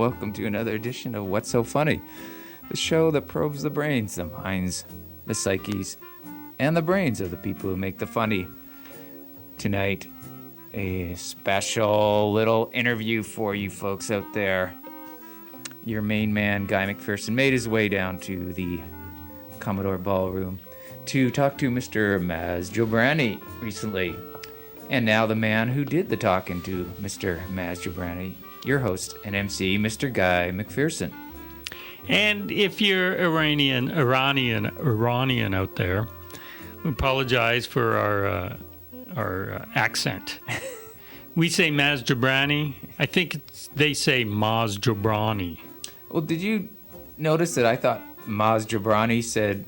welcome to another edition of What's So Funny, the show that probes the brains, the minds, the psyches, and the brains of the people who make the funny. Tonight, a special little interview for you folks out there. Your main man, Guy McPherson, made his way down to the Commodore Ballroom to talk to Mr. Maz Jobrani recently. And now the man who did the talking to Mr. Maz Jobrani, your host and MC, Mr. Guy McPherson. And if you're Iranian out there, we apologize for our accent. We say Maz Jobrani. I think they say Maz Jobrani. Well, did you notice that I thought Maz Jobrani said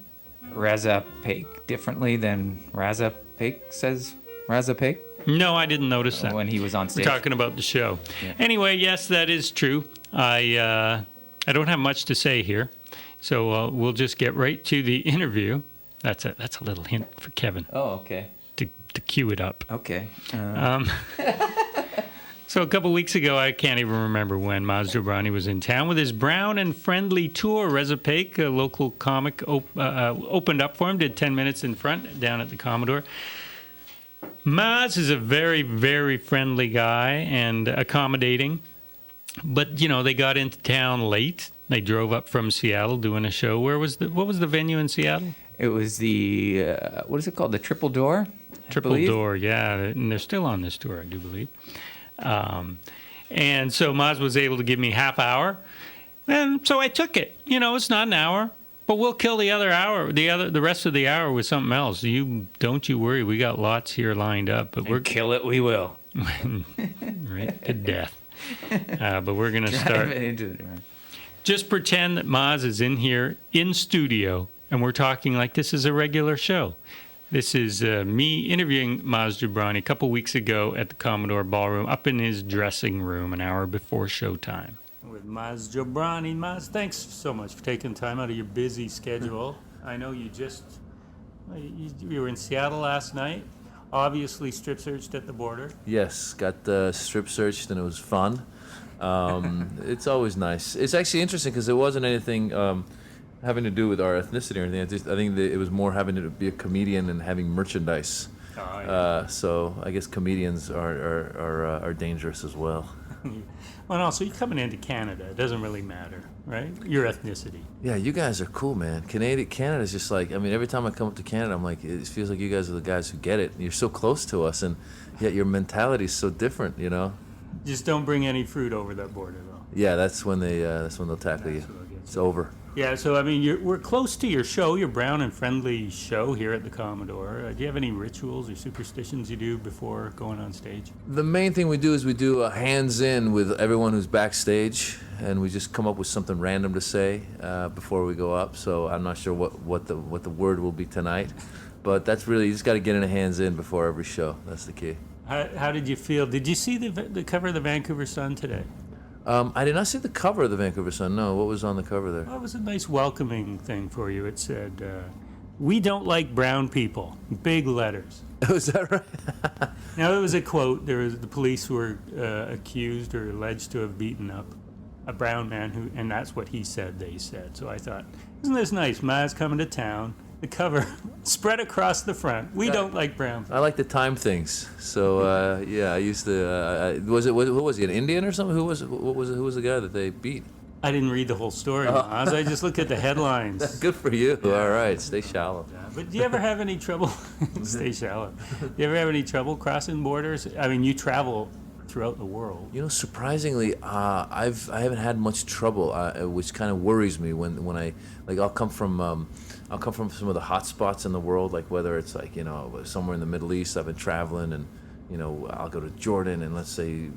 Raza Peik differently than Raza Peik says Raza Peik? No, I didn't notice that. When he was on stage. We're talking about the show. Yeah. Anyway, yes, that is true. I don't have much to say here, so we'll just get right to the interview. That's a little hint for Kevin. Oh, okay. To cue it up. Okay. So a couple weeks ago, I can't even remember when, Maz Jobrani was in town with his Brown and Friendly tour. Reza Paik, a local comic, opened up for him, did 10 minutes in front down at the Commodore. Maz is a very, very friendly guy and accommodating. But, you know, they got into town late. They drove up from Seattle doing a show. What was the venue in Seattle? It was the, what is it called? The Triple Door? Triple Door, yeah. And they're still on this tour, I do believe. And so Maz was able to give me half hour, and so I took it. You know, it's not an hour, but we'll kill the other hour, the rest of the hour with something else. Don't you worry, we got lots here lined up, but we're kill it. We will, right to death. But we're gonna start. Just pretend that Maz is in here in studio, and we're talking like this is a regular show. This is me interviewing Maz Jobrani a couple weeks ago at the Commodore Ballroom, up in his dressing room an hour before showtime. With Maz Jobrani. Maz, thanks so much for taking time out of your busy schedule. I know you were in Seattle last night, obviously strip searched at the border. Yes, got strip searched and it was fun. It's always nice. It's actually interesting because it wasn't anything having to do with our ethnicity or anything. I think that it was more having to be a comedian and having merchandise. Oh, yeah. So I guess comedians are dangerous as well. Well, and also, you're coming into Canada. It doesn't really matter, right? Your ethnicity. Yeah, you guys are cool, man. Canada's just like, I mean, every time I come up to Canada, I'm like, it feels like you guys are the guys who get it. You're so close to us, and yet your mentality is so different, you know? Just don't bring any fruit over that border, though. Yeah, that's when they'll tackle you. It's over. Yeah, so I mean, we're close to your show, your Brown and Friendly show here at the Commodore. Do you have any rituals or superstitions you do before going on stage? The main thing we do is we do a hands-in with everyone who's backstage, and we just come up with something random to say before we go up. So I'm not sure what the word will be tonight, but that's really, you just got to get in a hands-in before every show. That's the key. How did you feel? Did you see the cover of the Vancouver Sun today? I did not see the cover of the Vancouver Sun. No, what was on the cover there? Well, it was a nice welcoming thing for you. It said, "We don't like brown people." Big letters. Oh, is that right? Now, it was a quote. The police were accused or alleged to have beaten up a brown man and that's what he said. They said. So I thought, isn't this nice? Maz coming to town. The cover spread across the front. We don't like brown people. I like to time things. So yeah, I used to. Who was he? An Indian or something? Who was the guy that they beat? I didn't read the whole story, Maz. I just looked at the headlines. Good for you. Yeah. All right, stay shallow. Yeah. But do you ever have any trouble? Stay shallow. Do you ever have any trouble crossing borders? I mean, you travel throughout the world. You know, surprisingly, I haven't had much trouble, which kind of worries me when I'll come from some of the hot spots in the world, like whether it's like, you know, somewhere in the Middle East. I've been traveling, and you know, I'll go to Jordan and let's say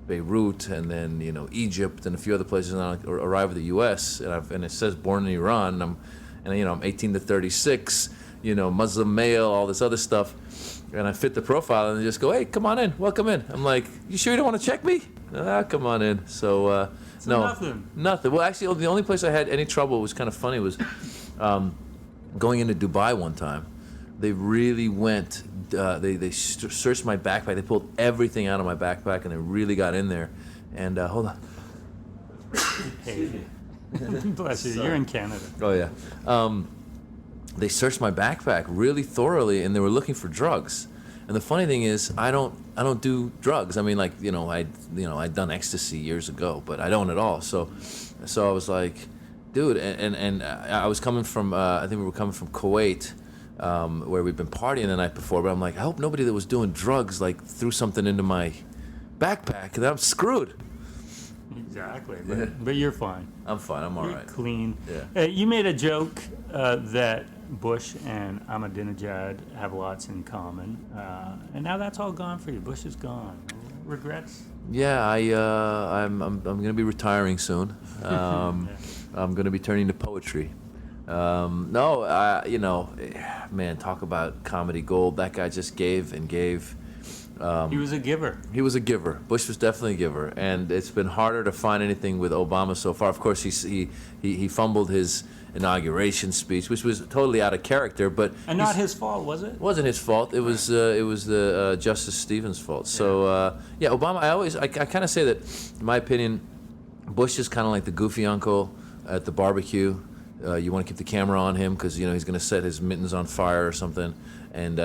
Beirut, and then, you know, Egypt and a few other places, and I'll arrive at the U.S. and it says born in Iran, and I'm 18 to 36, you know, Muslim male, all this other stuff. And I fit the profile, and they just go, "Hey, come on in, welcome in." I'm like, "You sure you don't want to check me?" Come on in. So no, nothing. Well, actually, the only place I had any trouble was kind of funny was going into Dubai one time. They really went. They searched my backpack. They pulled everything out of my backpack, and they really got in there. And hold on. Hey, bless you. You're in Canada. Oh yeah. They searched my backpack really thoroughly, and they were looking for drugs. And the funny thing is, I don't do drugs. I mean, like, I'd done ecstasy years ago, but I don't at all. So I was like, dude, and I was coming from, I think we were coming from Kuwait, where we'd been partying the night before. But I'm like, I hope nobody that was doing drugs like threw something into my backpack, and I'm screwed. Exactly, but you're fine. I'm fine. I'm all right. Clean. Yeah. You made a joke that Bush and Ahmadinejad have lots in common, and now that's all gone for you. Bush is gone. Regrets? Yeah, I'm going to be retiring soon. I'm going to be turning to poetry. Man, talk about comedy gold. That guy just gave and gave. He was a giver. He was a giver. Bush was definitely a giver, and it's been harder to find anything with Obama so far. Of course, he fumbled his inauguration speech, which was totally out of character, but not his fault, was it? Wasn't his fault. It was the Justice Stevens' fault. So Obama. I kind of say that, in my opinion, Bush is kind of like the goofy uncle at the barbecue. You want to keep the camera on him because he's going to set his mittens on fire or something, and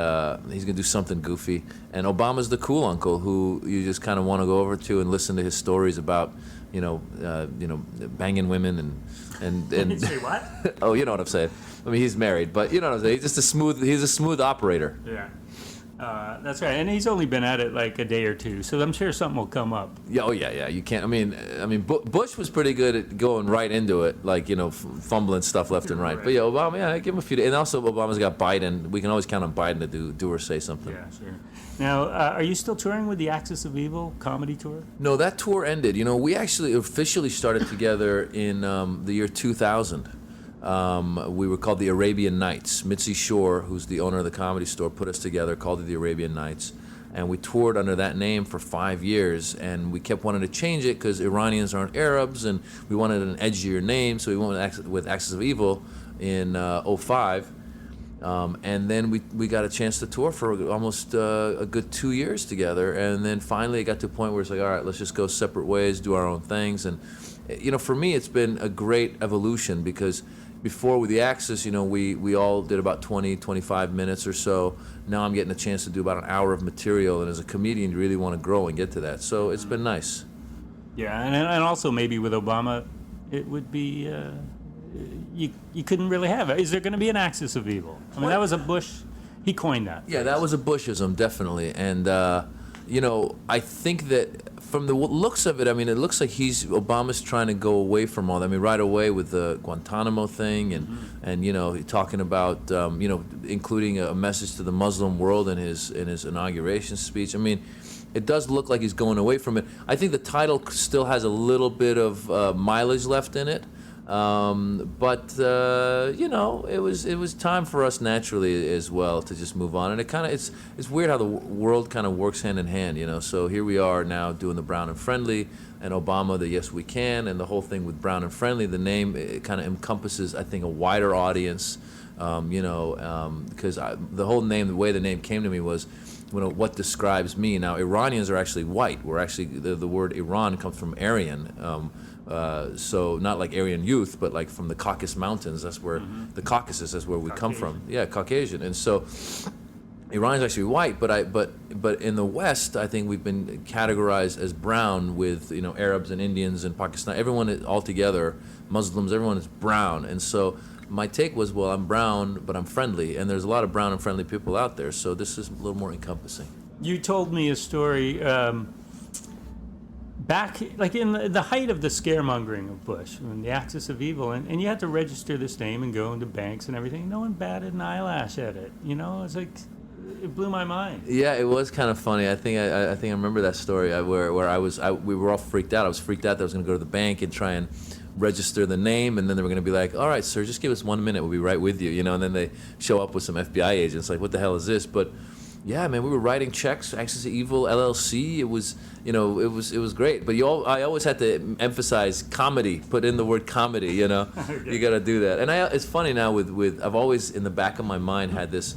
he's going to do something goofy. And Obama's the cool uncle who you just kind of want to go over to and listen to his stories about, banging women and. Say what? Oh, you know what I'm saying. I mean, he's married, but you know what I'm saying. He's just he's a smooth operator. Yeah. That's right, and he's only been at it like a day or two, so I'm sure something will come up. Yeah, oh yeah. You can't. I mean, Bush was pretty good at going right into it, like fumbling stuff left and right. But yeah, Obama, I give him a few days. And also, Obama's got Biden. We can always count on Biden to do or say something. Yeah, sure. Now, are you still touring with the Axis of Evil comedy tour? No, that tour ended. We actually officially started together in the year 2000. We were called the Arabian Nights. Mitzi Shore, who's the owner of the Comedy Store, put us together, called it the Arabian Nights. And we toured under that name for 5 years, and we kept wanting to change it because Iranians aren't Arabs, and we wanted an edgier name, so we went with Axis of Evil in 2005. And then we got a chance to tour for almost a good 2 years together, and then finally it got to a point where it's like, all right, let's just go separate ways, do our own things. And for me, it's been a great evolution because before with the Axis, we all did about 20, 25 minutes or so. Now I'm getting a chance to do about an hour of material, and as a comedian, you really want to grow and get to that. So it's been nice. Yeah, and also maybe with Obama, it would be you couldn't really have it. Is there going to be an Axis of Evil? I mean, that was a Bush. He coined that. Yeah, that was a Bushism, definitely. And I think that from the looks of it, I mean, it looks like Obama's trying to go away from all that. I mean, right away with the Guantanamo thing, and talking about including a message to the Muslim world in his inauguration speech. I mean, it does look like he's going away from it. I think the title still has a little bit of mileage left in it. But it was time for us naturally as well to just move on, and it's weird how the world kind of works hand in hand, So here we are now doing the Brown and Friendly, and Obama, the Yes We Can, and the whole thing with Brown and Friendly. The name kind of encompasses, I think, a wider audience, because the whole name, the way the name came to me was, what describes me. Now Iranians are actually white. We're actually the word Iran comes from Aryan. So not like Aryan youth, but like from the Caucasus Mountains. That's where the Caucasus. That's where we come from. Yeah, Caucasian. And so Iran is actually white, but in the West, I think we've been categorized as brown with Arabs and Indians and Pakistan. Everyone all together, Muslims, everyone is brown. And so my take was, well, I'm brown, but I'm friendly, and there's a lot of brown and friendly people out there. So this is a little more encompassing. You told me a story. Back, like in the height of the scaremongering of Bush, and the Axis of Evil, and you had to register this name and go into banks and everything. No one batted an eyelash at it. It's like, it blew my mind. Yeah, it was kind of funny. I think I remember that story where we were all freaked out. I was freaked out that I was going to go to the bank and try and register the name, and then they were going to be like, all right, sir, just give us 1 minute. We'll be right with you. And then they show up with some FBI agents like, what the hell is this? But yeah, man, we were writing checks, Axis of Evil, LLC. It was, it was great. But I always had to emphasize comedy, put in the word comedy, Okay. You got to do that. And it's funny now with I've always in the back of my mind had this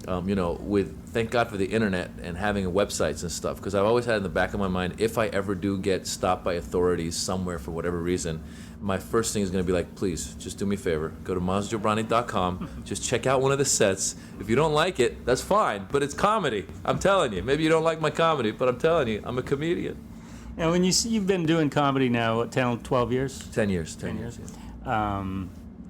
thank God for the internet and having websites and stuff, because I've always had in the back of my mind, if I ever do get stopped by authorities somewhere for whatever reason, my first thing is going to be like, please, just do me a favor, go to mazjobrani.com, just check out one of the sets. If you don't like it, that's fine, but it's comedy. I'm telling you. Maybe you don't like my comedy, but I'm telling you, I'm a comedian. Now, when you've been doing comedy now, what, 10, 12 years? 10 years. 10 years. Yeah.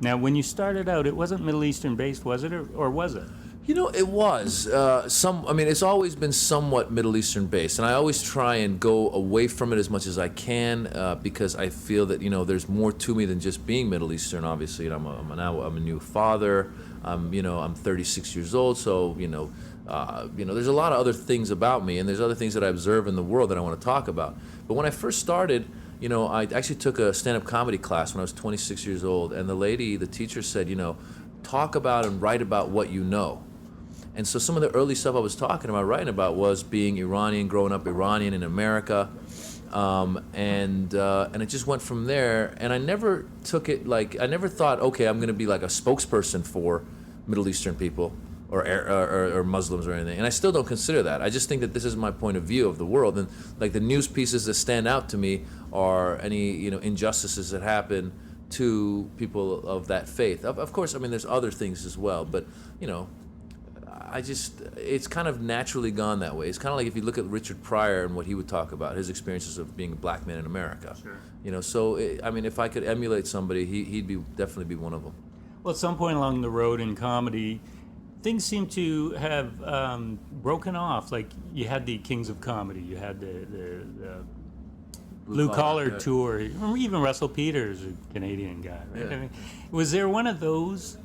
Now, when you started out, it wasn't Middle Eastern based, was it, or was it? It was. It's always been somewhat Middle Eastern based, and I always try and go away from it as much as I can, because I feel that, there's more to me than just being Middle Eastern, obviously. I'm a new father. I'm 36 years old, so, there's a lot of other things about me, and there's other things that I observe in the world that I want to talk about. But when I first started, I actually took a stand-up comedy class when I was 26 years old, and the teacher said, talk about and write about what you know. And so some of the early stuff I was writing about was being Iranian, growing up Iranian in America, and it just went from there. And I never took it I never thought, okay, I'm going to be like a spokesperson for Middle Eastern people or Muslims or anything. And I still don't consider that. I just think that this is my point of view of the world. And like the news pieces that stand out to me are any injustices that happen to people of that faith. Of course, there's other things as well, but it's kind of naturally gone that way. It's kind of like if you look at Richard Pryor and what he would talk about, his experiences of being a black man in America. Sure. So if I could emulate somebody, he'd definitely be one of them. Well, at some point along the road in comedy, things seem to have broken off. Like you had the Kings of Comedy, you had the Blue Collar Tour, or even Russell Peters, a Canadian guy, right? Yeah. Was there one of those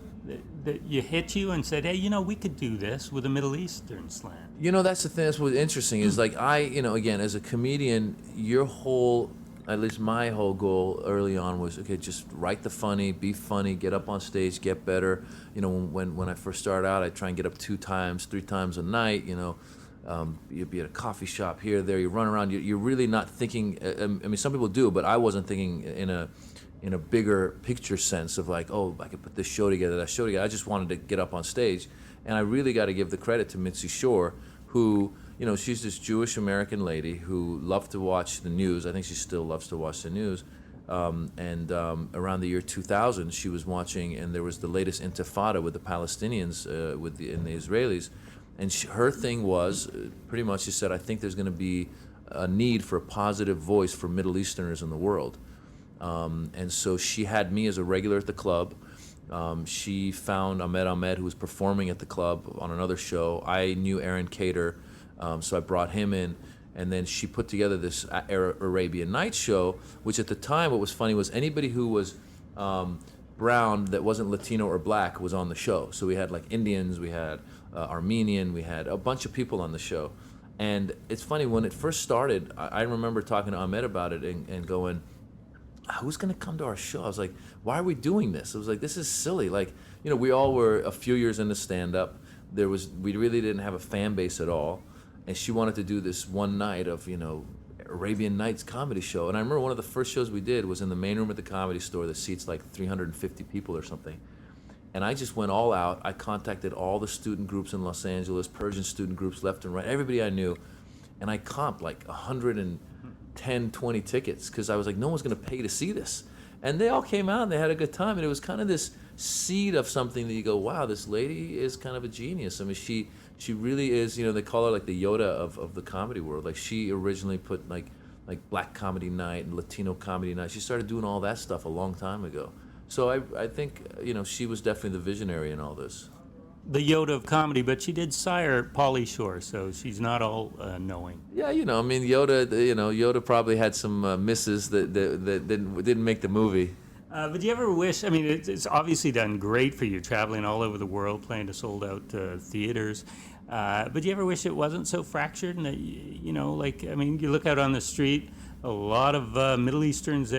that you hit you and said, hey, we could do this with a Middle Eastern slant? That's the thing that's what's interesting is like again, as a comedian, at least my whole goal early on was, okay, just write the funny, be funny, get up on stage, get better. When I first started out, I'd try and get up 2 times, 3 times a night, you'd be at a coffee shop here, there, you run around, you're really not thinking, some people do, but I wasn't thinking in a bigger picture sense of like, oh, I could put this show together, that show together. I just wanted to get up on stage. And I really got to give the credit to Mitzi Shore, who, she's this Jewish American lady who loved to watch the news. I think she still loves to watch the news. Around the year 2000, she was watching, and there was the latest intifada with the Palestinians and the Israelis. And her thing was, pretty much, she said, I think there's going to be a need for a positive voice for Middle Easterners in the world. And so she had me as a regular at the club. She found Ahmed, who was performing at the club on another show. I knew Aaron Cater, so I brought him in. And then she put together this Arabian Nights show, which at the time, what was funny was anybody who was brown that wasn't Latino or black was on the show. So we had like Indians, we had Armenian, we had a bunch of people on the show. And it's funny, when it first started, I remember talking to Ahmed about it and going, who's going to come to our show? I was like, why are we doing this? I was like, this is silly. Like, we all were a few years into stand-up. We really didn't have a fan base at all. And she wanted to do this one night of, Arabian Nights comedy show. And I remember one of the first shows we did was in the main room at the Comedy Store that seats like 350 people or something. And I just went all out. I contacted all the student groups in Los Angeles, Persian student groups left and right, everybody I knew. And I comped like 110, 20 tickets because I was like, no one's going to pay to see this. And they all came out and they had a good time. And it was kind of this seed of something that you go, wow, this lady is kind of a genius. I mean, she really is, they call her like the Yoda of the comedy world. Like she originally put like Black Comedy Night and Latino Comedy Night. She started doing all that stuff a long time ago. So I think, she was definitely the visionary in all this. The Yoda of comedy, but she did sire Pauly Shore, so she's not all knowing. Yeah, Yoda probably had some misses that didn't make the movie. But do you ever wish, it's obviously done great for you, traveling all over the world, playing to sold-out theaters. But do you ever wish it wasn't so fractured? And that, you look out on the street, a lot of Middle Easterners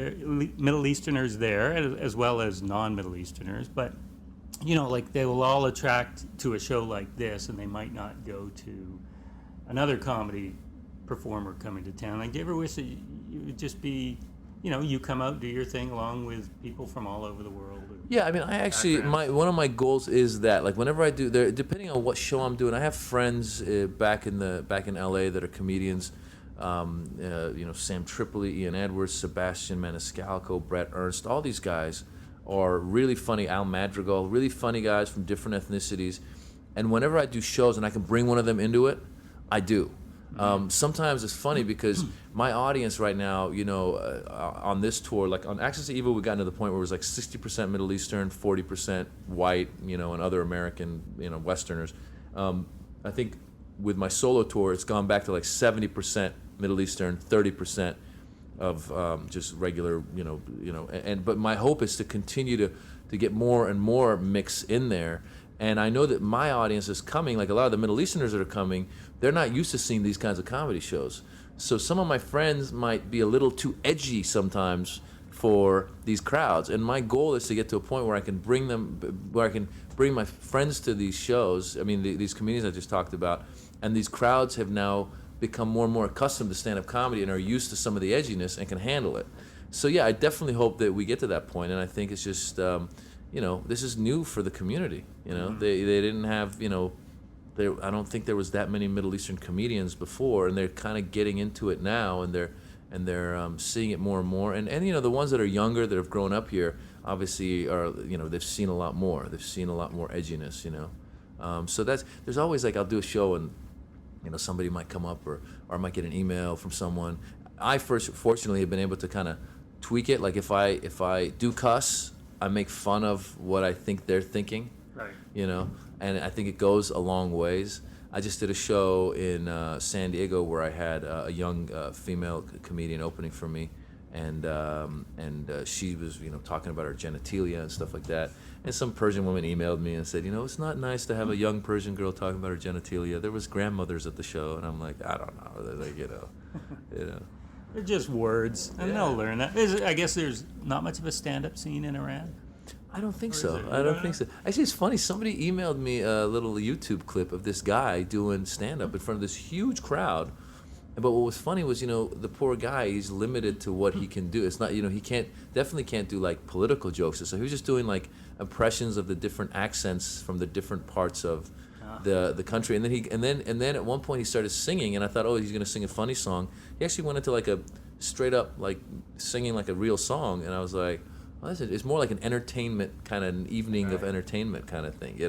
there, as well as non-Middle Easterners. But, they will all attract to a show like this, and they might not go to another comedy performer coming to town. Like, do you ever wish that you would just be, you come out, do your thing along with people from all over the world? Yeah, I mean, I actually one of my goals is that, like, whenever I do there, depending on what show I'm doing, I have friends back in LA that are comedians. Sam Tripoli, Ian Edwards, Sebastian Maniscalco, Brett Ernst. All these guys are really funny. Al Madrigal, really funny guys from different ethnicities. And whenever I do shows and I can bring one of them into it, I do. Sometimes it's funny because my audience right now, on this tour, like on Access to Evil, we got to the point where it was like 60% Middle Eastern, 40% white, and other American, Westerners. I think with my solo tour, it's gone back to like 70% Middle Eastern, 30% of just regular, but my hope is to continue to get more and more mix in there. And I know that my audience is coming, like a lot of the Middle Easterners that are coming, they're not used to seeing these kinds of comedy shows. So some of my friends might be a little too edgy sometimes for these crowds. And my goal is to get to a point where I can bring my friends to these shows, these comedians I just talked about, and these crowds have now become more and more accustomed to stand-up comedy and are used to some of the edginess and can handle it. So yeah, I definitely hope that we get to that point, and I think it's just, this is new for the community. They didn't have, I don't think there was that many Middle Eastern comedians before, and they're kind of getting into it now, and they're seeing it more and more. And the ones that are younger that have grown up here obviously are, they've seen a lot more. They've seen a lot more edginess. So there's always, like, I'll do a show and somebody might come up or I might get an email from someone. I fortunately have been able to kind of tweak it. Like if I do cuss, I make fun of what I think they're thinking. Right. And I think it goes a long ways. I just did a show in San Diego where I had a young female comedian opening for me, and she was talking about her genitalia and stuff like that. And some Persian woman emailed me and said, it's not nice to have a young Persian girl talking about her genitalia. There was grandmothers at the show, and I'm like, I don't know. They're like, They're just words, and they'll learn that. I guess there's not much of a stand-up scene in Iran. I don't think so. I don't think so. Actually, it's funny. Somebody emailed me a little YouTube clip of this guy doing stand-up in front of this huge crowd. But what was funny was, the poor guy, he's limited to what he can do. It's not, he definitely can't do like political jokes. So he was just doing like impressions of the different accents from the different parts of the country. And then at one point he started singing, and I thought, oh, he's gonna sing a funny song. He actually went into like a straight up like singing like a real song, and I was like, well, it's more like an entertainment kind of an evening of entertainment kind of thing,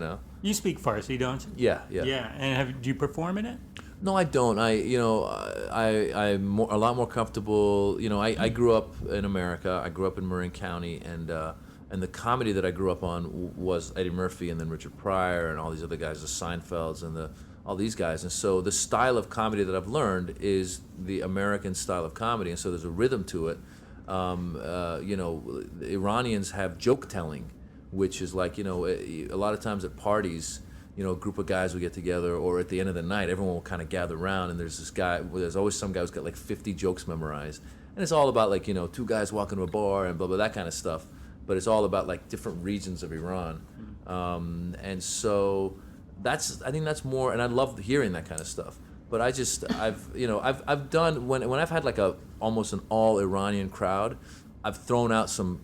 You speak Farsi, don't you? Yeah. Yeah, and do you perform in it? No, I don't. I'm a lot more comfortable. I grew up in America. I grew up in Marin County, and the comedy that I grew up on was Eddie Murphy and then Richard Pryor and all these other guys, the Seinfelds and all these guys. And so the style of comedy that I've learned is the American style of comedy, and so there's a rhythm to it. The Iranians have joke telling, which is like, a lot of times at parties, a group of guys will get together, or at the end of the night, everyone will kind of gather around, and there's always some guy who's got like 50 jokes memorized. And it's all about like, two guys walking to a bar and blah, blah, that kind of stuff. But it's all about like different regions of Iran. And so I think that's more, and I love hearing that kind of stuff. But I've done, when I've had like almost an all Iranian crowd, I've thrown out some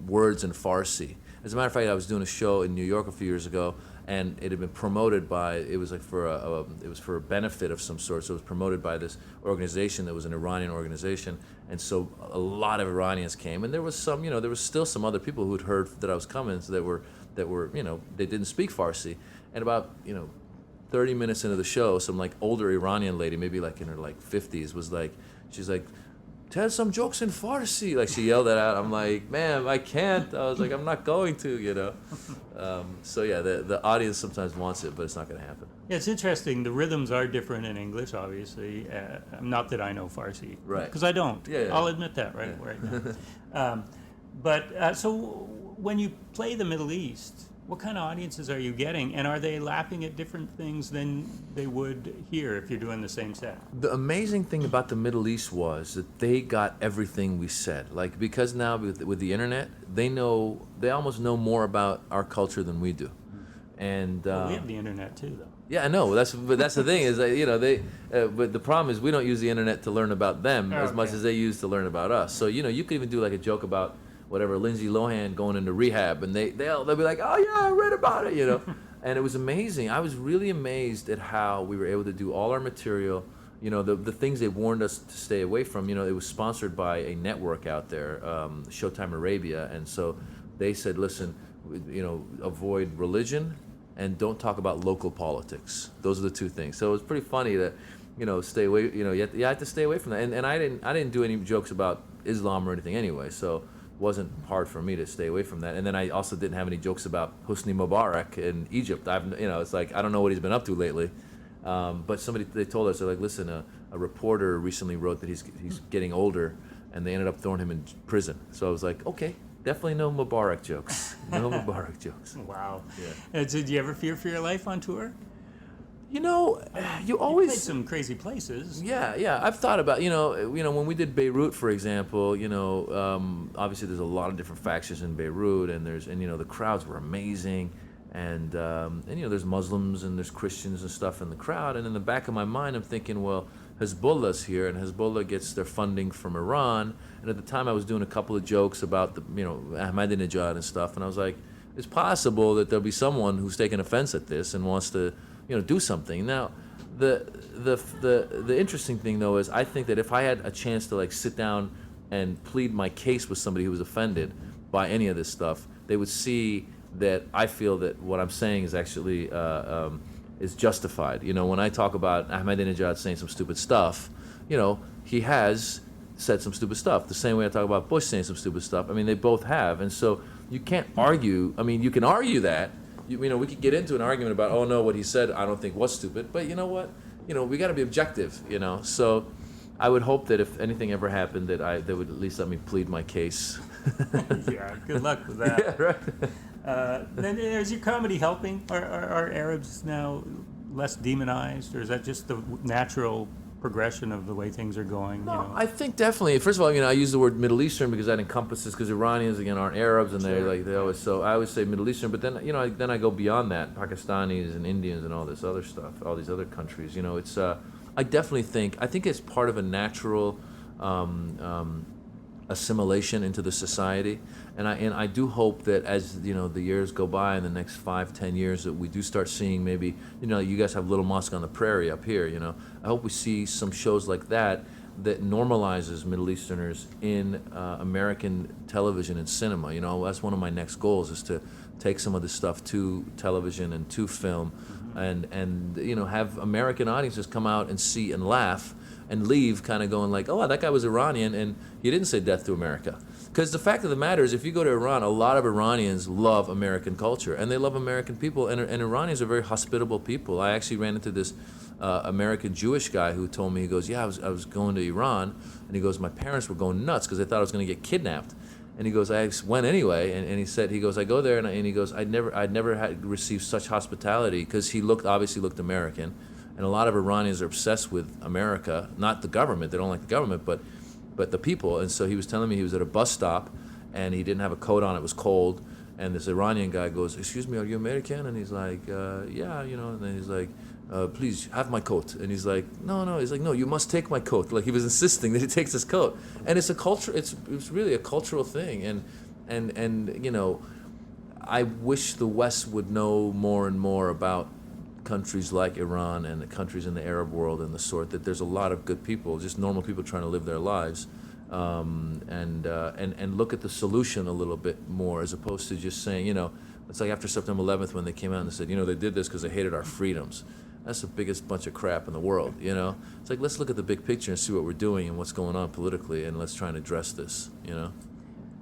words in Farsi. As a matter of fact, I was doing a show in New York a few years ago, and it had been promoted by, it was for a benefit of some sort, so it was promoted by this organization that was an Iranian organization, and so a lot of Iranians came, and there was still some other people who had heard that I was coming, so that were they didn't speak Farsi, and about 30 minutes into the show, some like older Iranian lady, maybe like in her like 50s, she's like, tell some jokes in Farsi. Like, she yelled that out. I'm like, ma'am, I can't. I was like, I'm not going to, So yeah, the audience sometimes wants it, but it's not going to happen. Yeah, it's interesting. The rhythms are different in English, obviously. Not that I know Farsi. Right. Because I don't. Yeah. I'll admit that right now. So when you play the Middle East, what kind of audiences are you getting, and are they lapping at different things than they would here if you're doing the same set? The amazing thing about the Middle East was that they got everything we said. Like, because now with the internet, they almost know more about our culture than we do. And we have the internet too, though. Yeah, I know. But that's the thing is that, but the problem is we don't use the internet to learn about them as much as they use to learn about us. So you could even do like a joke about whatever, Lindsay Lohan going into rehab, and they'll be like, oh yeah, I read about it, you know. And it was amazing. I was really amazed at how we were able to do all our material. You know, the things they warned us to stay away from, you know, it was sponsored by a network out there, Showtime Arabia, and so they said, listen, you know, avoid religion and don't talk about local politics. Those are the two things. So it was pretty funny that, you know, stay away, you know, you have to stay away from that. And I didn't do any jokes about Islam or anything anyway, so it wasn't hard for me to stay away from that. And then I also didn't have any jokes about Hosni Mubarak in Egypt. You know, it's like, I don't know what he's been up to lately. But they told us, they're like, listen, a reporter recently wrote that he's getting older, and they ended up throwing him in prison. So I was like, okay, definitely no Mubarak jokes. No Mubarak jokes. Wow. Yeah. Did you ever fear for your life on tour? You know, you always... You played some crazy places. Yeah. I've thought about, you know, when we did Beirut, for example, you know, obviously there's a lot of different factions in Beirut, and you know, the crowds were amazing. And you know, there's Muslims and there's Christians and stuff in the crowd. And in the back of my mind, I'm thinking, well, Hezbollah's here, and Hezbollah gets their funding from Iran. And at the time, I was doing a couple of jokes about Ahmadinejad and stuff. And I was like, it's possible that there'll be someone who's taking offense at this and wants to, you know, do something. Now, the interesting thing though is, I think that if I had a chance to like sit down and plead my case with somebody who was offended by any of this stuff, they would see that I feel that what I'm saying is actually is justified. You know, when I talk about Ahmadinejad saying some stupid stuff, you know, he has said some stupid stuff. The same way I talk about Bush saying some stupid stuff. I mean, they both have, and so you can't argue. I mean, you can argue that. You know, we could get into an argument about, oh no, what he said I don't think was stupid, but you know what? You know, we got to be objective. You know, so I would hope that if anything ever happened, that they would at least let me plead my case. Yeah, good luck with that. Yeah, right. Then is your comedy helping? Are Arabs now less demonized, or is that just the natural progression of the way things are going? No, you know? I think definitely. First of all, you know, I use the word Middle Eastern because that encompasses, because Iranians again aren't Arabs, and they always, so I always say Middle Eastern. But then, you know, I go beyond that, Pakistanis and Indians and all this other stuff, all these other countries. You know, it's I definitely think it's part of a natural assimilation into the society, and I do hope that as, you know, the years go by in the next 5-10 years, that we do start seeing, maybe, you know, you guys have Little Mosque on the Prairie up here, you know, I hope we see some shows like that normalizes Middle Easterners in American television and cinema. You know, that's one of my next goals, is to take some of this stuff to television and to film, and you know, have American audiences come out and see and laugh and leave kind of going like, oh, that guy was Iranian and he didn't say death to America. Because the fact of the matter is, if you go to Iran, a lot of Iranians love American culture and they love American people, and Iranians are very hospitable people. I actually ran into this American Jewish guy who told me, he goes, yeah, I was going to Iran, and he goes, my parents were going nuts because they thought I was going to get kidnapped. And he goes, I went anyway, and he said, I go there, and he goes, I'd never had received such hospitality, because he obviously looked American, and a lot of Iranians are obsessed with America, not the government, they don't like the government, but the people. And so he was telling me he was at a bus stop, and he didn't have a coat on, it was cold, and this Iranian guy goes, excuse me, are you American? And he's like, yeah, you know, and then he's like, please have my coat. And he's like, no, he's like, no, you must take my coat. Like, he was insisting that he takes his coat. And it's a culture, it's really a cultural thing. And you know, I wish the West would know more and more about countries like Iran and the countries in the Arab world, and the sort, that there's a lot of good people, just normal people trying to live their lives, and look at the solution a little bit more, as opposed to just saying, you know, it's like after September 11th when they came out and said, you know, they did this because they hated our freedoms. That's the biggest bunch of crap in the world, you know? It's like, let's look at the big picture and see what we're doing and what's going on politically, and let's try and address this, you know?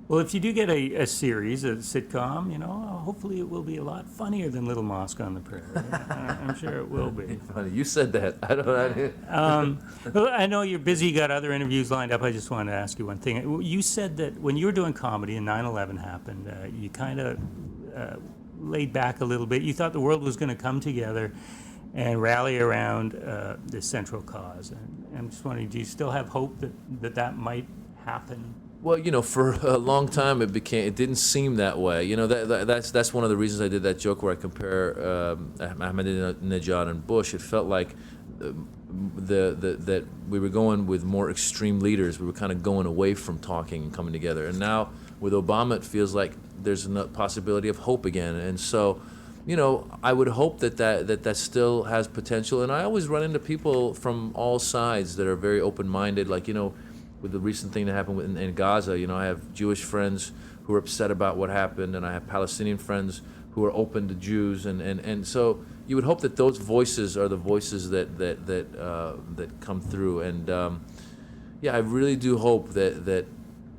Well, if you do get a series, a sitcom, you know, hopefully it will be a lot funnier than Little Mosque on the Prairie. I'm sure it will be. Funny, you said that. I don't know. Well, I know you're busy, you got other interviews lined up. I just wanted to ask you one thing. You said that when you were doing comedy and 9/11 happened, you kind of laid back a little bit. You thought the world was going to come together and rally around this central cause. And I'm just wondering, do you still have hope that might happen? Well, you know, for a long time it didn't seem that way. You know, that's one of the reasons I did that joke where I compare Ahmadinejad and Bush. It felt like that we were going with more extreme leaders. We were kind of going away from talking and coming together. And now With Obama, it feels like there's a possibility of hope again. And so, I would hope that still has potential. And I always run into people from all sides that are very open-minded. Like, with the recent thing that happened in Gaza, I have Jewish friends who are upset about what happened, and I have Palestinian friends who are open to Jews. And so you would hope that those voices are the voices that come through. And I really do hope that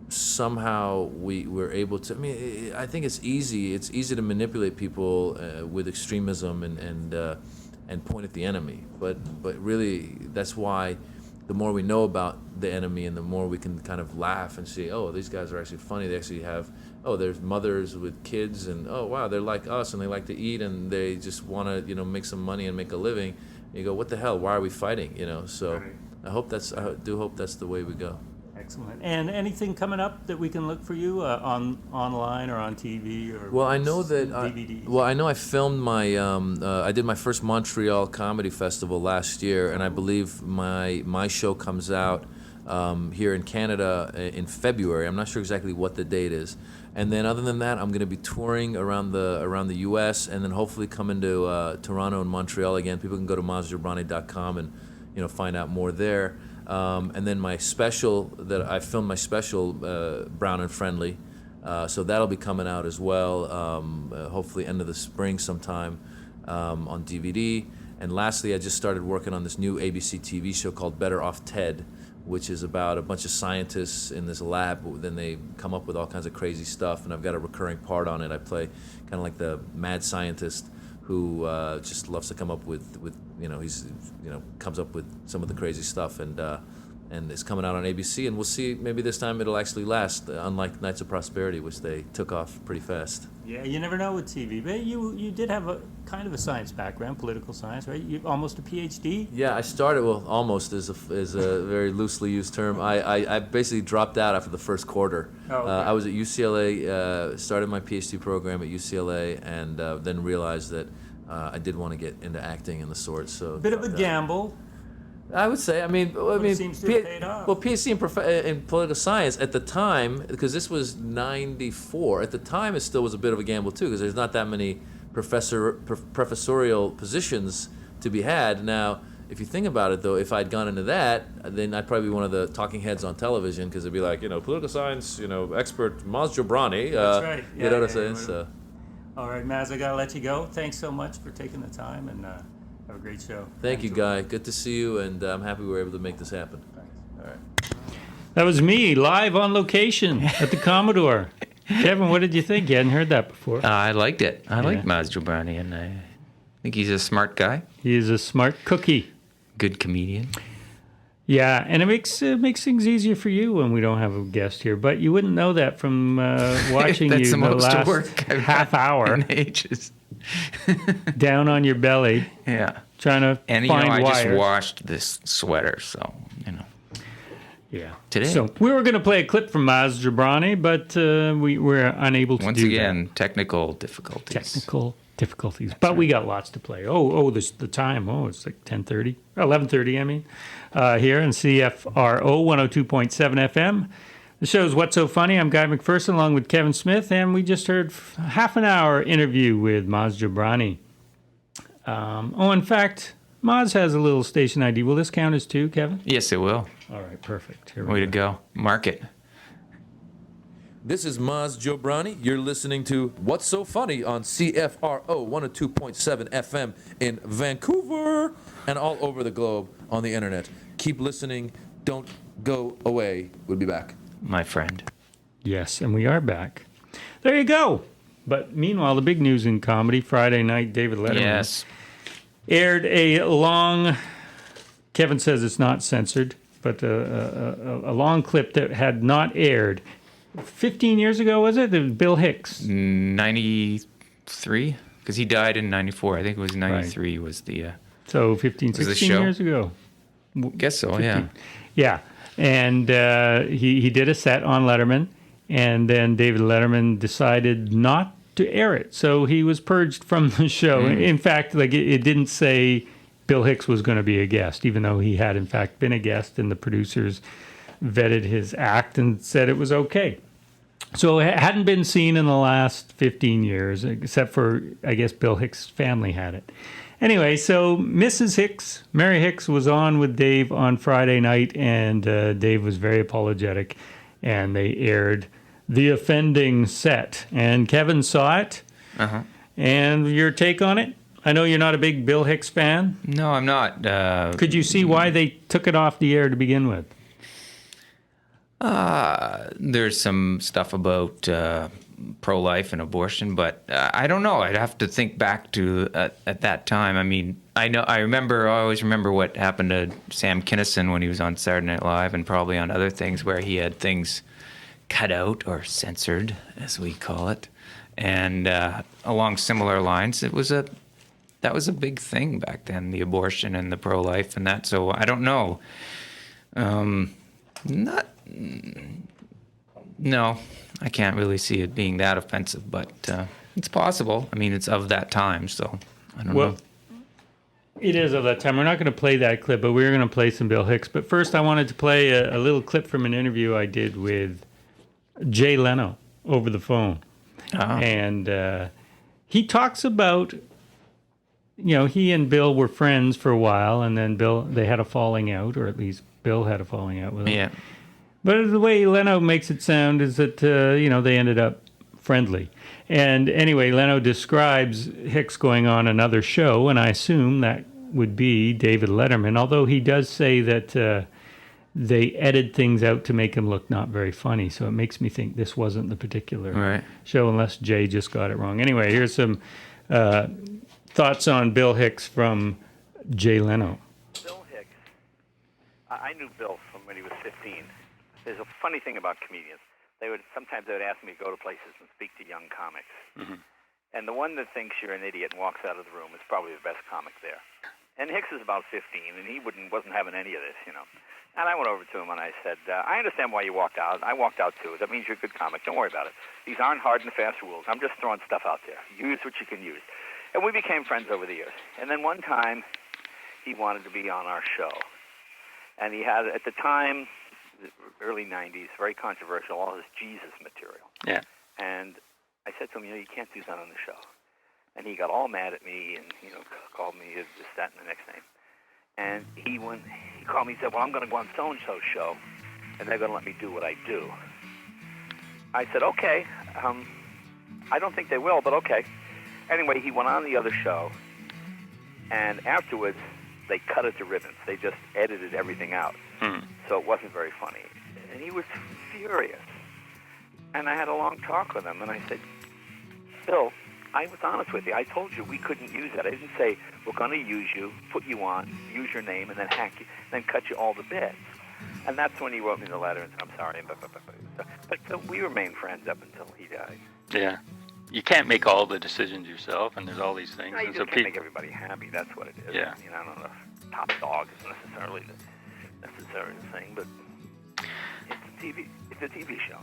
somehow we're able to. I mean, I think it's easy to manipulate people with extremism and point at the enemy. But really, that's why the more we know about the enemy and the more we can kind of laugh and see, oh, these guys are actually funny. They actually have, there's mothers with kids, and oh wow, they're like us and they like to eat and they just want to make some money and make a living. And you go, what the hell? Why are we fighting? So right. I do hope that's the way we go. Excellent. And anything coming up that we can look for you online or on TV or well, I know that DVDs? I know I filmed my I did my first Montreal Comedy Festival last year, and I believe my show comes out here in Canada in February. I'm not sure exactly what the date is. And then other than that, I'm going to be touring around the U.S. and then hopefully come into Toronto and Montreal again. People can go to mazjobrani.com and find out more there. And then my special I filmed my special Brown and Friendly, so that'll be coming out as well. Hopefully end of the spring sometime on DVD. And lastly, I just started working on this new ABC TV show called Better Off Ted, which is about a bunch of scientists in this lab. Then they come up with all kinds of crazy stuff, and I've got a recurring part on it. I play kind of like the mad scientist who just loves to come up with he's comes up with some of the crazy stuff, and it's coming out on ABC, and we'll see, maybe this time it'll actually last, unlike Nights of Prosperity, which they took off pretty fast. Yeah, you never know with TV, but you did have a kind of a science background, political science, right? You almost a PhD? Yeah, I started, almost is a very loosely used term. I basically dropped out after the first quarter. Oh, okay. I was at UCLA, started my PhD program at UCLA, and then realized that I did want to get into acting and the sort. So bit of a gamble. I would say. I mean, it seems to have paid off. Well, PhD in political science at the time, because this was '94. At the time, it still was a bit of a gamble too, because there's not that many professorial positions to be had. Now, if you think about it, though, if I'd gone into that, then I'd probably be one of the talking heads on television, because it'd be like, political science, expert Maz Jobrani. That's right. You know what I'm saying? So. All right, Maz, I gotta let you go. Thanks so much for taking the time, and have a great show. Thank you, Guy. Good to see you, and I'm happy we were able to make this happen. Thanks. All right. That was me, live on location at the Commodore. Kevin, what did you think? You hadn't heard that before. I liked it. I like Maz Jobrani, and I think he's a smart guy. He is a smart cookie. Good comedian. Yeah, and it makes things easier for you when we don't have a guest here. But you wouldn't know that from watching That's you the last work I've half hour in ages. down on your belly. Yeah, trying to and find I wires. just washed this sweater, so Yeah. Today. So we were going to play a clip from Maz Jobrani, but we were unable to Once do again, that. technical difficulties. But we got lots to play. The time. It's like 10:30, 11:30. I mean, here in CFRO 102.7 FM. The show's What's So Funny. I'm Guy McPherson along with Kevin Smith, and we just heard half an hour interview with Maz Jobrani. In fact, Maz has a little station ID. Will this count as two, Kevin? Yes, it will. All right, perfect. Way to go. Mark it. This is Maz Jobrani. You're listening to What's So Funny on CFRO 102.7 FM in Vancouver and all over the globe on the internet. Keep listening. Don't go away. We'll be back. My friend. Yes, and we are back. There you go. But meanwhile, the big news in comedy, Friday night, David Letterman aired a long, Kevin says it's not censored, but a long clip that had not aired 15 years ago, was it? It was Bill Hicks. 93? Because he died in 94. I think it was 93 was the... So 15, 16 years ago. Guess so, 15. yeah. Yeah. And he did a set on Letterman, and then David Letterman decided not to air it. So he was purged from the show. In fact, it didn't say Bill Hicks was going to be a guest, even though he had, in fact, been a guest, and the producers vetted his act and said it was okay. So it hadn't been seen in the last 15 years, except for, I guess, Bill Hicks' family had it. Anyway, so Mrs. Hicks, Mary Hicks, was on with Dave on Friday night, and Dave was very apologetic, and they aired the offending set. And Kevin saw it, and your take on it? I know you're not a big Bill Hicks fan. No, I'm not. Could you see why they took it off the air to begin with? There's some stuff about pro-life and abortion, but I don't know. I'd have to think back to at that time. I mean, I always remember what happened to Sam Kinison when he was on Saturday Night Live, and probably on other things where he had things cut out or censored, as we call it. And along similar lines, that was a big thing back then, the abortion and the pro-life and that. So I don't know. No, I can't really see it being that offensive, but it's possible. I mean, it's of that time, so I don't know. It is of that time. We're not going to play that clip, but we're going to play some Bill Hicks. But first, I wanted to play a little clip from an interview I did with Jay Leno over the phone. And he talks about, he and Bill were friends for a while, and then they had a falling out, or at least Bill had a falling out with him. Yeah. But the way Leno makes it sound is that, they ended up friendly. And anyway, Leno describes Hicks going on another show, and I assume that would be David Letterman, although he does say that they edited things out to make him look not very funny. So it makes me think this wasn't the particular show, unless Jay just got it wrong. Anyway, here's some thoughts on Bill Hicks from Jay Leno. Bill Hicks, I knew Bill from when he was 15. There's a funny thing about comedians. Sometimes they would ask me to go to places and speak to young comics. Mm-hmm. And the one that thinks you're an idiot and walks out of the room is probably the best comic there. And Hicks is about 15, and he wasn't having any of this, And I went over to him and I said, I understand why you walked out. I walked out too. That means you're a good comic. Don't worry about it. These aren't hard and fast rules. I'm just throwing stuff out there. Use what you can use. And we became friends over the years. And then one time, he wanted to be on our show. And he had, at the time, the early 90s, very controversial, all his Jesus material. Yeah. And I said to him, you can't do that on the show. And he got all mad at me and, called me this, that, and the next name. And he called me and said, well, I'm going to go on so-and-so's show, and they're going to let me do what I do. I said, okay. I don't think they will, but okay. Anyway, he went on the other show, and afterwards, they cut it to ribbons. They just edited everything out. So it wasn't very funny. And he was furious. And I had a long talk with him, and I said, Bill, I was honest with you. I told you we couldn't use that. I didn't say, we're going to use you, put you on, use your name, and then hack you, then cut you all the bits. And that's when he wrote me the letter and said, I'm sorry. But we remained friends up until he died. Yeah. You can't make all the decisions yourself, and there's all these things. No, you just can't make everybody happy. That's what it is. Yeah. I don't know if top dog is necessarily the thing, but it's a TV show.